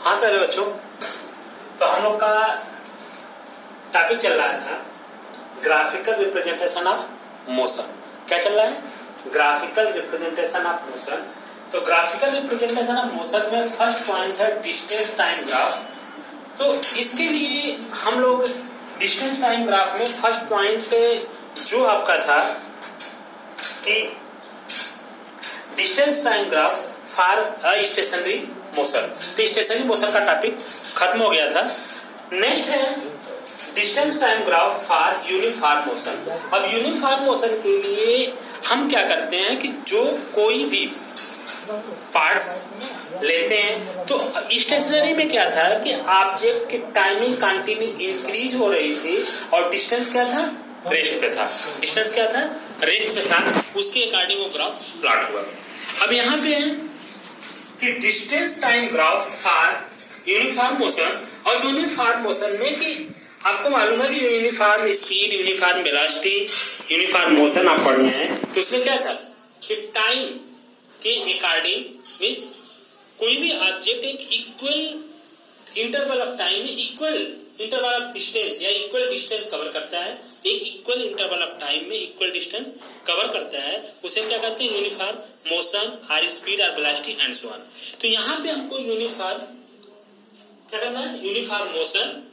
हाँ पहले बच्चों, तो हम लोग का टॉपिक चल रहा था ग्राफिकल रिप्रेजेंटेशन ऑफ मोशन। क्या चल रहा है? Graphical representation of motion. तो ग्राफिकल रिप्रेजेंटेशन ऑफ मोशन में फर्स्ट पॉइंट है डिस्टेंस टाइम ग्राफ। तो इसके लिए हम लोग डिस्टेंस टाइम ग्राफ में फर्स्ट पॉइंट जो आपका था कि distance time graph for a stationary motion. तो स्टेशनरी मोशन का टॉपिक खत्म हो गया था। नेक्स्ट है distance time graph for uniform motion. अब यूनिफॉर्म मोशन के लिए हम क्या करते हैं कि जो कोई भी पार्ट्स लेते हैं, तो स्टेशनरी में क्या था कि ऑब्जेक्ट की टाइमिंग कंटिन्यू इंक्रीज हो रही थी और डिस्टेंस क्या था? रेस्ट पे था। डिस्टेंस क्या था? रेस्ट पे था। उसके अकॉर्डिंग वो ग्राफ प्लॉट हुआ। अब यहाँ पे है कि distance time graph for uniform motion. और यूनिफॉर्म मोशन में कि आपको मालूम है कि uniform speed, uniform velocity, uniform motion आप पढ़ रहे हैं, तो उसमें क्या था कि टाइम के अकॉर्डिंग मीन्स कोई भी ऑब्जेक्ट एक इक्वल इंटरवल ऑफ टाइम में इक्वल इंटरवल ऑफ डिस्टेंस या इक्वल डिस्टेंस कवर करता है। एक इक्वल इंटरवल ऑफ टाइम में इक्वल डिस्टेंस कवर करता है, उसे क्या कहते हैं? यूनिफॉर्म मोशन और स्पीड और वेलोसिटी एंड सो ऑन। तो यहाँ पे हमको यूनिफॉर्म क्या करना है? Uniform motion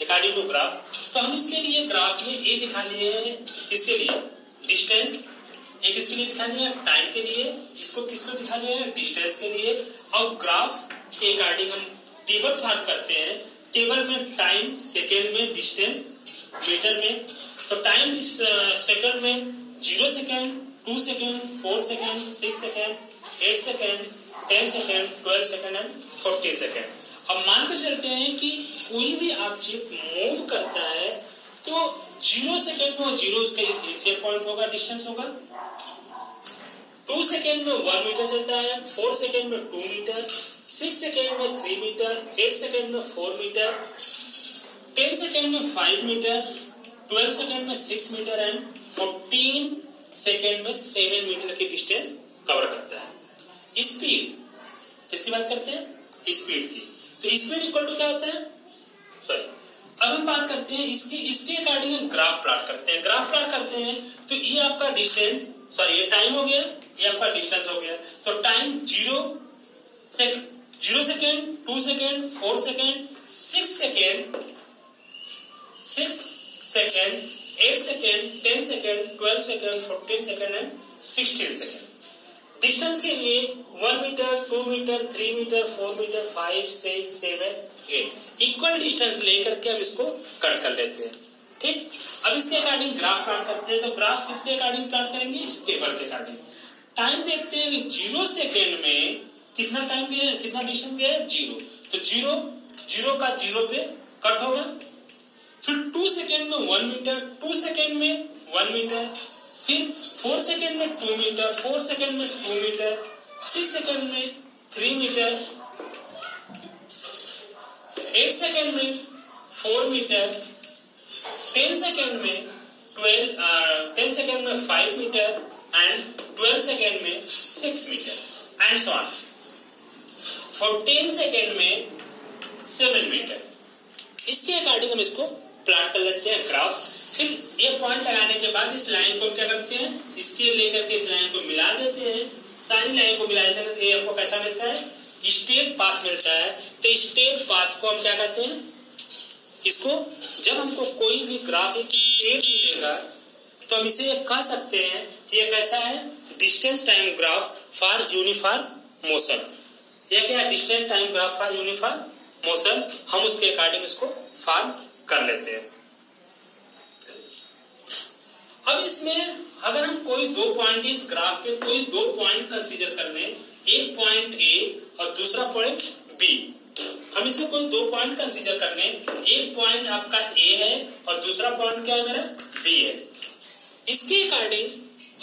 according to graph. तो हम इसके लिए ग्राफ में ए दिखा लिए हैं, किसके लिए? डिस्टेंस। एक इसके लिए दिखा दिया टाइम के लिए, इसको किसको दिखा दिया है? डिस्टेंस के लिए। और ग्राफ के अकॉर्डिंग हम टेबल फॉर्म करते हैं। टेबल में टाइम सेकेंड में, डिस्टेंस मीटर में। तो टाइम सेकेंड में 0 second, 2 second, 4 second, 6 second, 8 second, 10 second, 12 second and 14 second. अब मान के चलते हैं कि कोई भी ऑब्जेक्ट मूव करता है तो 0 सेकेंड में 0 उसका इनिशियल पॉइंट होगा, डिस्टेंस होगा। 2 सेकेंड में 1 मीटर चलता है, 4 सेकेंड में 2 मीटर, 6 सेकेंड में 3 मीटर, 8 सेकेंड में 4 मीटर, 10 सेकेंड में 5 मीटर, 12 सेकेंड में 6 मीटर एंड 14 सेकेंड में 7 मीटर की डिस्टेंस कवर करता है। स्पीड किसकी बात करते हैं? स्पीड की। तो स्पीड इक्वल टू क्या होता है? सॉरी, अब हम बात करते हैं इसके अकॉर्डिंग हम ग्राफ प्लॉट करते हैं। ग्राफ प्लॉट करते हैं तो ये आपका डिस्टेंस, सॉरी ये टाइम हो गया, ये आपका डिस्टेंस हो गया। तो time 0 second, 2 second, 4 second, 6 second, 8 second, 10 second, 12 second, 14 second and 16 second. Distance के लिए 1 metre, 2 metre, 3 metre, 4 metre, 5, 6, 7, 8 equal distance लेकर के हम इसको कट कर लेते हैं। ठीक, अब इसके अकॉर्डिंग ग्राफ प्लॉट करते हैं। तो ग्राफ किसके अकॉर्डिंग प्लॉट करेंगे? इस टेबल के अकॉर्डिंग। टाइम देखते हैं कि 0 सेकेंड में कितना टाइम गया, कितना डिस्टेंस गया? 0। तो 0 का 0 पे कट होगा। फिर 2 सेकेंड में 1 मीटर, 2 सेकेंड में 1 मीटर, फिर 4 सेकेंड में 2 मीटर, 4 सेकेंड में 2 मीटर, 6 सेकेंड में 3 मीटर, 8 सेकेंड में 4 मीटर, 10 सेकेंड में 5 मीटर एंड 12 सेकेंड में 6 metre and so on. 14 second में 7 मीटर। इसके अकॉर्डिंग हम इसको प्लॉट कर लेते हैं ग्राफ। फिर एक पॉइंट लगाने के बाद इस लाइन को क्या करते हैं? इसके लेकर के इस लाइन को मिला देते हैं। सारी लाइन को मिला देते हैं, हमको कैसा मिलता है? स्ट्रेट पाथ मिलता है। तो स्ट्रेट पाथ को हम क्या कहते हैं? इसको जब हमको कोई भी ग्राफ एक स्ट्रेट मिलेगा तो हम इसे कह सकते हैं कि ये कैसा है? Distance time graph for uniform motion. यह क्या है? Distance time graph for uniform motion. हम उसके अकॉर्डिंग इसको फॉर्म कर लेते हैं। अब इसमें अगर हम कोई 2 पॉइंट इस ग्राफ पे कोई 2 पॉइंट कंसीडर कर लें, एक पॉइंट ए और दूसरा पॉइंट बी। हम इसमें कोई 2 पॉइंट कंसीडर कर लें, एक पॉइंट आपका ए है और दूसरा पॉइंट क्या है मेरा? बी है। इसके अकॉर्डिंग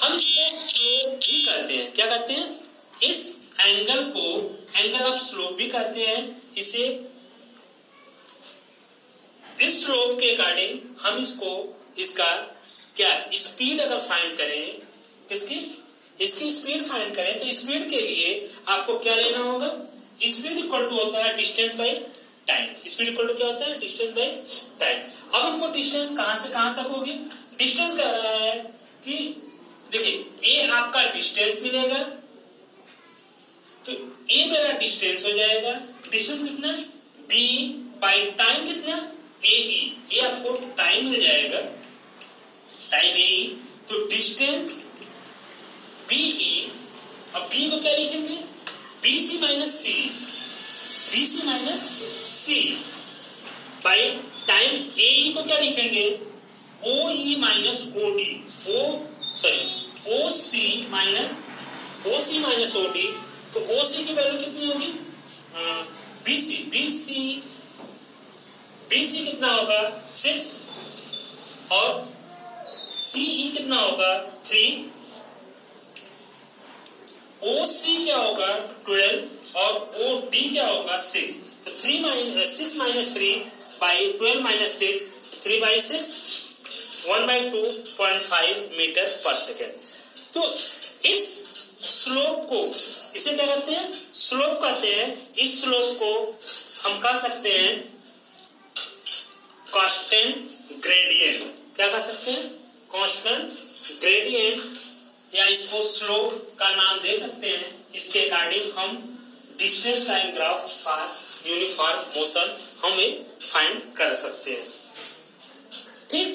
हम इसको स्लोप भी कहते हैं। क्या कहते हैं? इस एंगल को एंगल ऑफ स्लोप भी कहते हैं। इसे इस स्लोप के अकॉर्डिंग हम इसका क्या स्पीड अगर फाइंड करें, इसकी स्पीड फाइंड करें, तो स्पीड के लिए आपको क्या लेना होगा? स्पीड इक्वल टू होता है distance by time. Speed equal to क्या होता है? Distance by time. अब हमको डिस्टेंस कहां से कहां तक होगी? डिस्टेंस कह रहा है कि देखिए ए आपका डिस्टेंस मिलेगा, तो ए मेरा डिस्टेंस हो जाएगा। डिस्टेंस कितना? बी बाई टाइम कितना? ए ई। ये आपको टाइम मिल जाएगा, टाइम ए ई। तो डिस्टेंस बी ई, अब बी को क्या लिखेंगे? B C minus C, B C minus C by time A E को क्या लिखेंगे? O E minus O D, O C minus O D. तो ओ सी की वैल्यू कितनी होगी? बी सी कितना होगा? 6 और सी ई कितना होगा? 3। ओ सी क्या होगा? 12 और ओ डी क्या होगा? 6। तो 6 माइनस 3 बाई 12 माइनस 6, 3/6, 1/2.5 मीटर पर सेकेंड। तो इस स्लोप को, इसे क्या कहते हैं? स्लोप कहते हैं। इस स्लोप को हम कह सकते हैं कांस्टेंट ग्रेडियंट। क्या कह सकते हैं? कांस्टेंट ग्रेडियंट, या इसको स्लोप का नाम दे सकते हैं। इसके अकॉर्डिंग हम distance time graph for uniform motion हमें फाइंड कर सकते हैं। ठीक,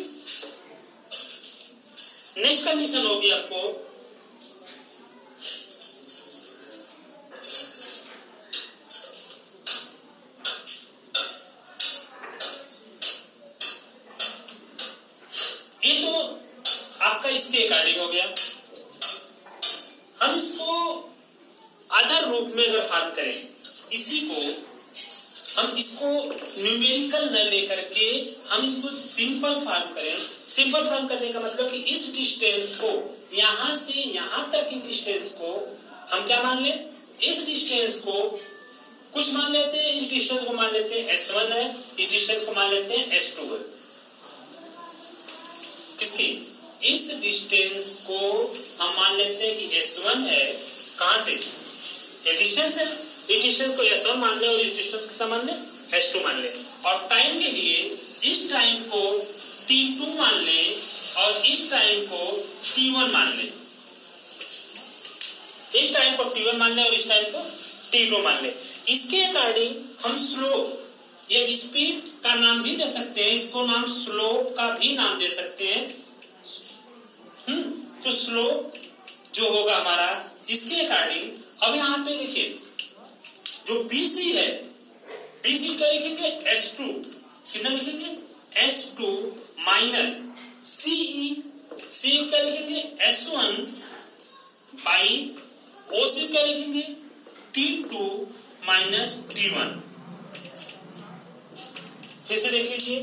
नेक्स्ट कंडीशन होगी आपको ये, तो आपका इसके अकॉर्डिंग हो गया। हम इसको अदर रूप में अगर फॉर्म करें, इसी को हम इसको न्यूमेरिकल न लेकर के हम इसको सिंपल फॉर्म करें। सिंपल फॉर्म करने का मतलब कि इस डिस्टेंस को, यहां से यहां तक की डिस्टेंस को हम क्या मान लें? इस डिस्टेंस को कुछ मान लेते हैं, इस डिस्टेंस को मान लेते हैं S1 है, इस डिस्टेंस को मान लेते हैं S2 है। किसकी? इस डिस्टेंस को हम मान लेते हैं कि S1 है। कहां से? ये डिस्टेंस है, इस डिस्टेंस को S1 मान ले और इस डिस्टेंस को कितना मान ले? S2 मान ले। और टाइम के लिए इस टाइम को T2 मान ले और इस टाइम को T1 मान ले। इस टाइम को T1 मान ले और इस टाइम को T2 मान ले। इसके अकॉर्डिंग हम स्लोप या स्पीड का नाम भी दे सकते हैं, इसको नाम स्लोप का भी नाम दे सकते हैं। तो स्लोप जो होगा हमारा, इसके अकॉर्डिंग अब यहां पे देखिए जो BC है, BC क्या लिखेंगे? S2। कितना लिखेंगे? S2 माइनस CE, CE क्या लिखेंगे? S1 बाई OC क्या लिखेंगे? T2 minus T1। फिर से देख लीजिए,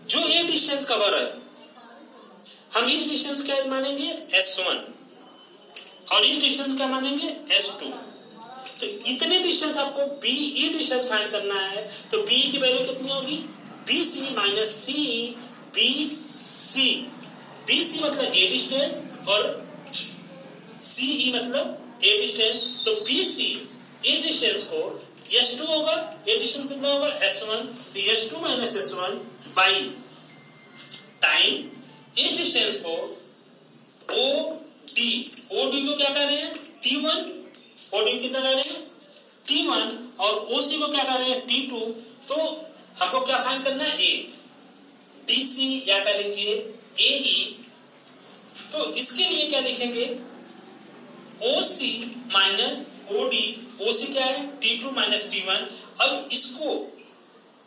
जो ये डिस्टेंस कवर है, हम इस डिस्टेंस क्या मानेंगे? S1 और इस डिस्टेंस क्या मानेंगे? S2। तो इतने डिस्टेंस आपको BE डिस्टेंस फाइंड करना है। तो BE की वैल्यू कितनी होगी? BC माइनस CE, BC मतलब A डिस्टेंस और CE मतलब A डिस्टेंस। तो BC इस डिस्टेंस को S2 होगा, ये डिस्टेंस कितना होगा? S1। तो S2 minus S1 by time इस डिस्टेंस को OD को क्या कर रहे हैं? T1। OD कितना कर रहे हैं? T1 और OC को क्या कर रहे हैं? T2। तो हमको क्या फाइंड करना है? A, DC या कह लीजिए AE। तो इसके लिए क्या लिखेंगे? OC minus OD। OC क्या है? T2 minus T1। अब इसको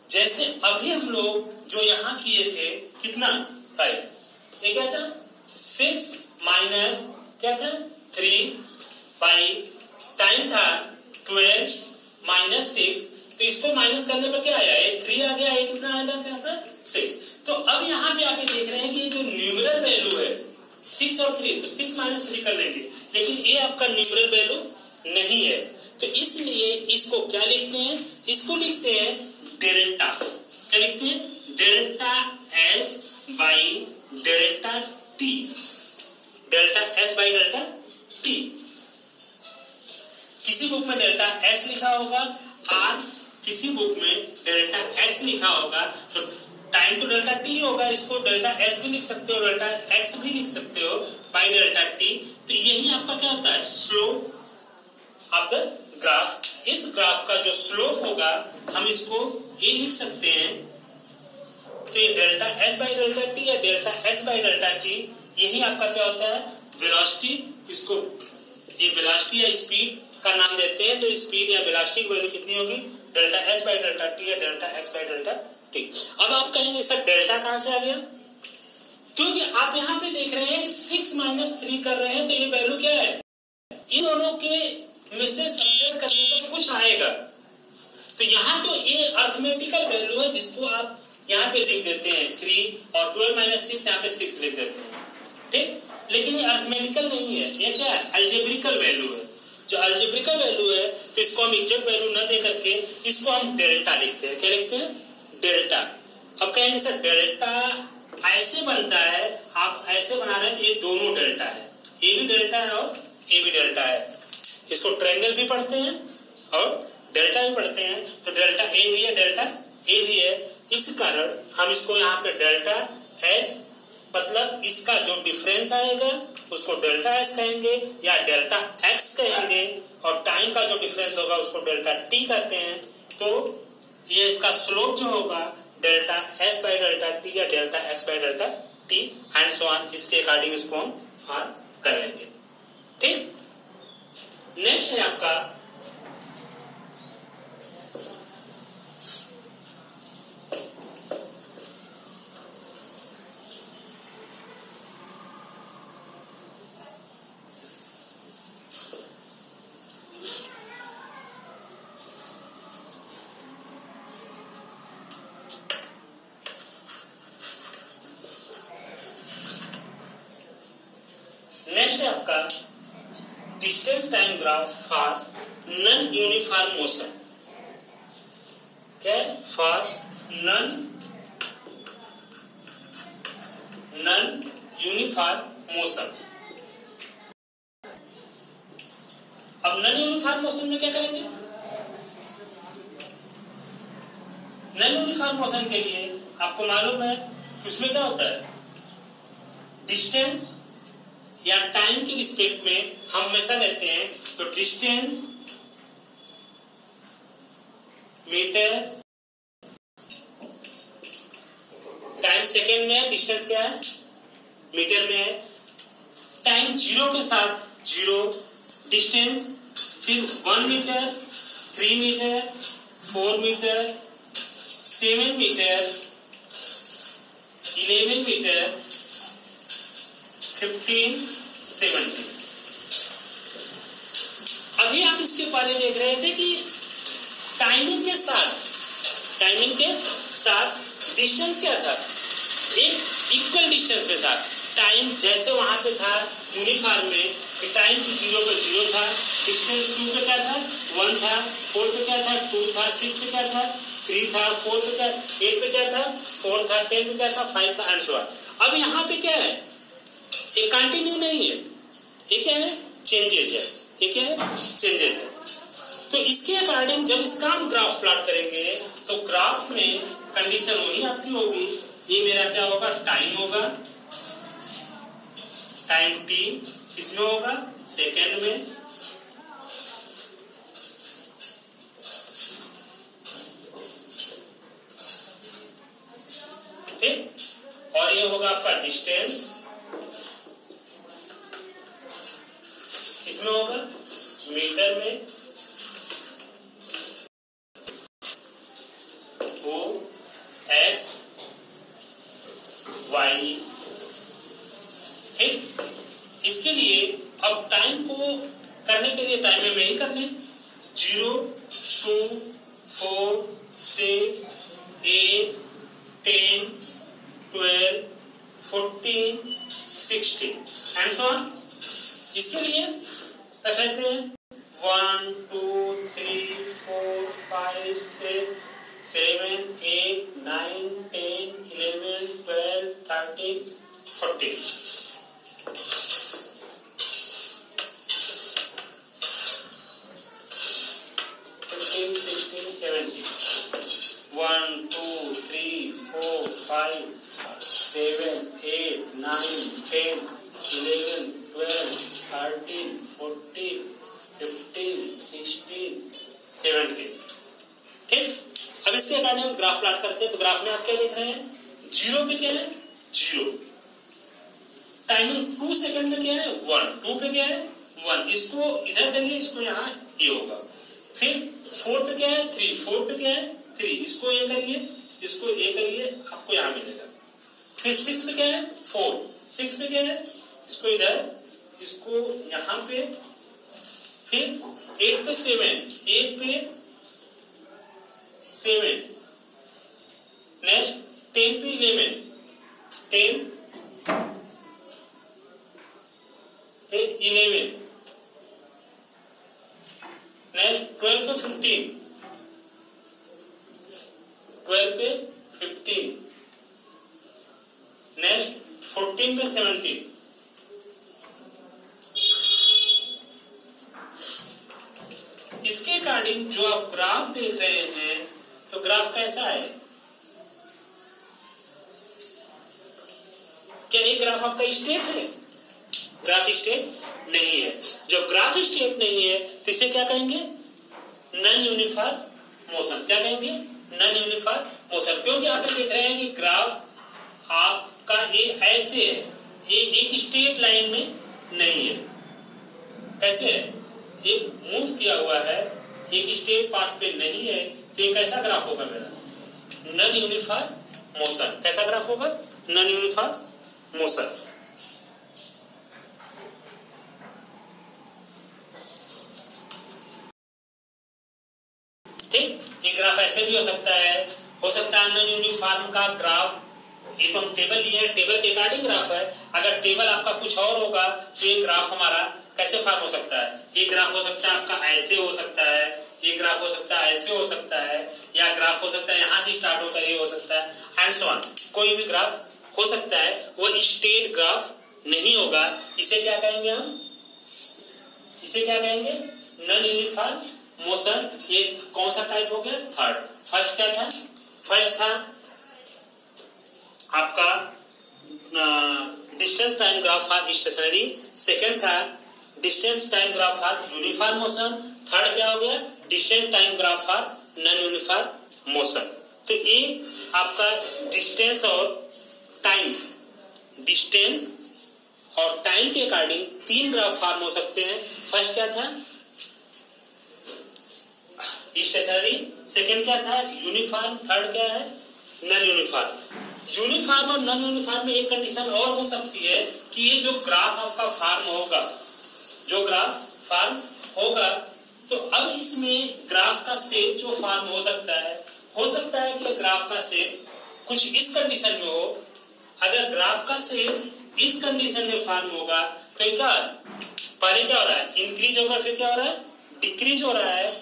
जैसे अभी हम लोग जो यहां किए थे, कितना 5, ये क्या था? 6 माइनस क्या था? 3 बाई टाइम था 12 माइनस 6। तो इसको माइनस करने पर क्या आया? एक 3 आ गया, एक कितना आया? क्या था? 6। तो अब यहाँ पे आप ये देख रहे हैं कि ये जो न्यूमरल वैल्यू है 6 और 3, तो 6 माइनस 3 कर लेंगे, लेकिन ये आपका न्यूमरल वैल्यू नहीं है। तो इसलिए इसको क्या लिखते हैं? इसको लिखते हैं डेल्टा। क्या लिखते हैं? Delta S by delta T। Delta S by delta T। किसी बुक में डेल्टा एस लिखा होगा और किसी बुक में डेल्टा एक्स लिखा होगा। तो टाइम तो डेल्टा टी होगा, इसको डेल्टा एस भी लिख सकते हो, डेल्टा एक्स भी लिख सकते हो बाई डेल्टा टी। तो यही आपका क्या होता है, स्लोप ऑफ द ग्राफ। इस ग्राफ का जो स्लोप होगा हम इसको ये लिख सकते हैं, तो ये delta s by delta t या delta x by delta t, यही आपका क्या होता है, वेलोसिटी। इसको ये वेलोसिटी या स्पीड का नाम देते हैं। तो स्पीड या वेलोसिटी की वैल्यू कितनी होगी, delta s by delta t या delta x by delta t. अब आप कहेंगे सर डेल्टा कहां से आ गया, क्योंकि आप यहाँ पे देख रहे हैं कि 6 - 3 कर रहे हैं, तो ये वैल्यू क्या है, इन दोनों के में से सब्ट्रैक्ट करने का तो कुछ आएगा। तो यहाँ तो ये अर्थमेटिकल वैल्यू है जिसको आप यहाँ पे लिख देते हैं 3 और 12 - 6 यहाँ पे 6 लिख देते हैं, ठीक। लेकिन ये अर्थमेटिकल नहीं है, ये क्या है, अल्जेब्रिकल वैल्यू है। जो अल्जेब्रिकल वैल्यू है तो इसको हम एग्जैक्ट वैल्यू न दे करके इसको हम डेल्टा लिखते हैं। क्या लिखते हैं, डेल्टा। अब कहेंगे सर डेल्टा ऐसे बनता है, आप ऐसे बना रहे हैं, ये दोनों डेल्टा है, ए भी डेल्टा है और ए भी डेल्टा है। इसको ट्रायंगल भी पढ़ते हैं और डेल्टा भी पढ़ते हैं। तो डेल्टा ए भी है, डेल्टा ए भी है। इस कारण हम इसको यहाँ पे डेल्टा एस, मतलब इसका जो डिफरेंस आएगा उसको डेल्टा एस कहेंगे या डेल्टा एक्स कहेंगे, और टाइम का जो डिफरेंस होगा उसको डेल्टा टी कहते हैं। तो ये इसका स्लोप जो होगा delta s by delta t या delta x by delta t and so on. इसके अकॉर्डिंग इसको हम फाइंड कर लेंगे, ठीक। नेक्स्ट है आपका distance time graph for non uniform motion. क्या, फॉर नॉन यूनिफॉर्म मोशन। अब नॉन यूनिफॉर्म मोशन में क्या करेंगे, नॉन यूनिफॉर्म मोशन के लिए आपको मालूम है कि उसमें क्या होता है, डिस्टेंस या टाइम के रिस्पेक्ट में हम हमेशा लेते हैं। तो डिस्टेंस मीटर, टाइम सेकेंड में है, डिस्टेंस क्या है, मीटर में है। टाइम 0 के साथ 0, डिस्टेंस फिर 1 metre, 3 metre, 4 metre, 7 metre, 11 metre, 15, 17। अभी आप इसके पहले देख रहे थे कि टाइमिंग के साथ डिस्टेंस क्या था, एक इक्वल डिस्टेंस में था। टाइम जैसे वहां पे था यूनिफॉर्म में कि टाइम 0 पे 0 था, डिस्टेंस 2 पे क्या था 1 था, 4 पे क्या था 2 था, 6 पे क्या था 3 था, 4 पे क्या 8 पे क्या था 4 था, 10 पे क्या था 5 था एंड सो ऑन। अब यहाँ पे क्या है, ये कंटिन्यू नहीं है, ये क्या है, चेंजेस है। ये क्या है, चेंजेस है। तो इसके अकॉर्डिंग जब इसका हम ग्राफ प्लॉट करेंगे तो ग्राफ में कंडीशन वही आपकी होगी। ये मेरा क्या होगा, टाइम होगा, टाइम टी किसमें होगा, सेकेंड में, ठीक। और ये होगा आपका डिस्टेंस, किसमें होगा, मीटर में, वो एक्स वाई, ठीक। इसके लिए अब टाइम को करने के लिए टाइम में वही करने 0, 2, 4, 6, 8, 10, 12, 14, 16 एंड सो ऑन। इसके लिए रख लेते हैं 1, 2, 3, 4, 5, 6, 7, 8, 9, 10, 11, 12, 13, 14। 70, 1 2 3 4 5 7 8 9 10 11 12 13 14 15 16 17। ठीक, अब इसके अकॉर्डिंग हम ग्राफ प्लॉट करते हैं। तो ग्राफ में आप क्या देख रहे हैं, जीरो पे क्या है, जीरो, टाइमिंग 2 सेकंड में क्या है 1, 2 पे क्या है 1, इसको इधर करिए, इसको यहाँ ए होगा। फिर 4 पे क्या है 3, 4 पे क्या है 3, इसको ए करिए, इसको ए करिए, आपको यहाँ मिलेगा। फिर 6 पे क्या है 4, 6 पे क्या है, इसको इधर, इसको यहाँ पे। फिर 8 पे 7, 8 पे 7, नेक्स्ट 10 पे 11, 10 पे 11, नेक्स्ट 12 पे 15, 12 पे 15, नेक्स्ट 14 पे 17। इसके अकॉर्डिंग जो आप ग्राफ देख रहे हैं, तो ग्राफ कैसा है, क्या ये ग्राफ आपका स्टेट है, ग्राफ स्टेट नहीं है। जब ग्राफ स्टेट नहीं है तो इसे क्या कहेंगे, नॉन यूनिफॉर्म मोशन। क्या कहेंगे, नॉन यूनिफॉर्म मोशन, क्योंकि आप देख रहे हैं कि ग्राफ आपका ये ऐसे है, ये एक स्ट्रेट लाइन में नहीं है। कैसे है, एक मूव किया हुआ है, एक स्ट्रेट पाथ पे नहीं है, तो ये कैसा ग्राफ होगा मेरा, नॉन यूनिफॉर्म मोशन। कैसा ग्राफ होगा, नॉन यूनिफॉर्म मोशन। ठीक, ये ग्राफ ऐसे भी हो सकता है नॉन यूनिफॉर्म का ग्राफ। ये तो हम टेबल लिए हैं, टेबल के अकॉर्डिंग ग्राफ है। अगर टेबल आपका कुछ और होगा तो ये ग्राफ हमारा कैसे फॉर्म हो सकता है, ये ग्राफ हो सकता है आपका ऐसे हो सकता है, ये ग्राफ हो सकता है ऐसे हो सकता है, या ग्राफ हो सकता है यहाँ से स्टार्ट होकर ये हो सकता है, एंड सो ऑन। कोई भी ग्राफ हो सकता है, वो स्ट्रेट ग्राफ नहीं होगा। इसे क्या कहेंगे हम, इसे क्या कहेंगे, नॉन यूनिफॉर्म मोशन। ये कौन सा टाइप हो गया, थर्ड। फर्स्ट क्या था, फर्स्ट था आपका distance time graph for stationary, second था distance time graph for uniform motion, third क्या हो गया, distance time graph for non uniform motion. तो ये आपका डिस्टेंस और टाइम, डिस्टेंस और टाइम के अकॉर्डिंग 3 ग्राफ फॉर्म हो सकते हैं। फर्स्ट क्या था, स्टेशनरी, सेकंड क्या था यूनिफॉर्म, थर्ड क्या है नॉन यूनिफॉर्म। यूनिफॉर्म और नॉन यूनिफॉर्म में एक कंडीशन और हो सकती है कि ये जो ग्राफ आपका फॉर्म होगा, जो ग्राफ फॉर्म होगा, तो अब इसमें ग्राफ का शेप जो फॉर्म हो सकता है कि ग्राफ का शेप कुछ इस कंडीशन में हो। अगर ग्राफ का शेप इस कंडीशन में फॉर्म होगा तो क्या पहले क्या हो रहा है, इंक्रीज होगा, फिर क्या हो रहा है, डिक्रीज हो रहा है।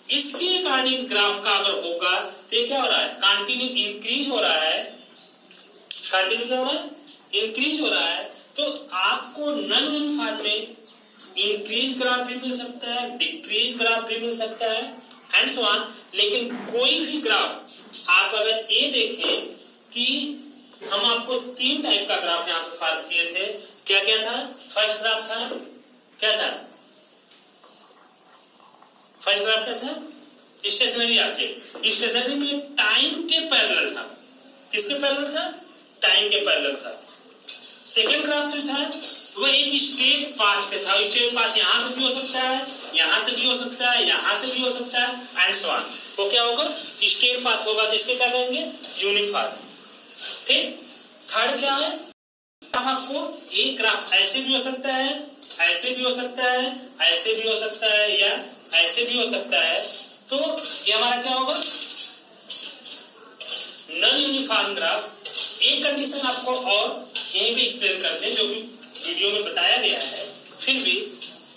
इसके अकॉर्डिंग ग्राफ का अगर होगा तो ये क्या हो रहा है, कंटिन्यू इंक्रीज हो रहा है, कंटिन्यू क्या हो रहा है, इंक्रीज हो रहा है। तो आपको नॉन यूनिफॉर्म में इंक्रीज ग्राफ भी मिल सकता है, डिक्रीज ग्राफ भी मिल सकता है, एंड सो ऑन। लेकिन कोई भी ग्राफ आप अगर ये देखें कि हम आपको 3 टाइप का ग्राफ यहाँ पे फॉर्म किए थे। क्या क्या था, फर्स्ट ग्राफ था, क्या था फर्स्ट ग्राफ, क्या था स्टेशनरी ऑब्जेक्ट। स्टेशनरी में टाइम के पैरेलल था, किसके पैरेलल था, टाइम के पैरेलल था। सेकंड ग्राफ जो था वो एक स्ट्रेट पाथ पे था। स्ट्रेट पाथ यहाँ से भी हो सकता है, यहाँ से भी हो सकता है, यहाँ से भी हो सकता है, एंड सो ऑन। वो क्या होगा, स्ट्रेट पाथ होगा, तो इसके क्या कहेंगे, यूनिफॉर्म। ठीक, थर्ड क्या है, आपको एक ग्राफ ऐसे भी हो सकता है, ऐसे भी हो सकता है, ऐसे भी हो सकता है, या ऐसे भी हो सकता है। तो ये हमारा क्या होगा, नॉन यूनिफॉर्म ग्राफ। एक कंडीशन आपको और यहीं भी एक्सप्लेन करते हैं, जो कि वीडियो में बताया गया है, फिर भी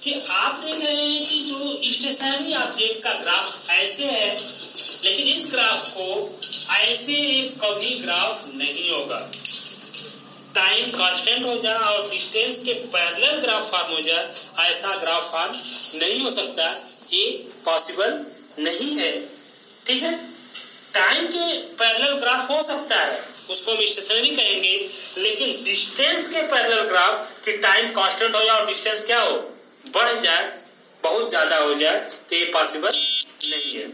कि आप देख रहे हैं कि जो स्टेशनरी ऑब्जेक्ट का ग्राफ ऐसे है, लेकिन इस ग्राफ को ऐसे कभी ग्राफ नहीं होगा। टाइम कांस्टेंट हो जाए और डिस्टेंस के पैरेलल ग्राफ फॉर्म हो जाए, ऐसा ग्राफ फॉर्म नहीं हो सकता, ये पॉसिबल नहीं है। ठीक है। टाइम के पैरेलल ग्राफ हो सकता है, उसको हम स्टेशनरी कहेंगे, लेकिन डिस्टेंस के पैरेलल ग्राफ की टाइम कांस्टेंट हो जाए और डिस्टेंस क्या हो, बढ़ जाए, बहुत ज्यादा हो जाए, तो ये पॉसिबल नहीं है।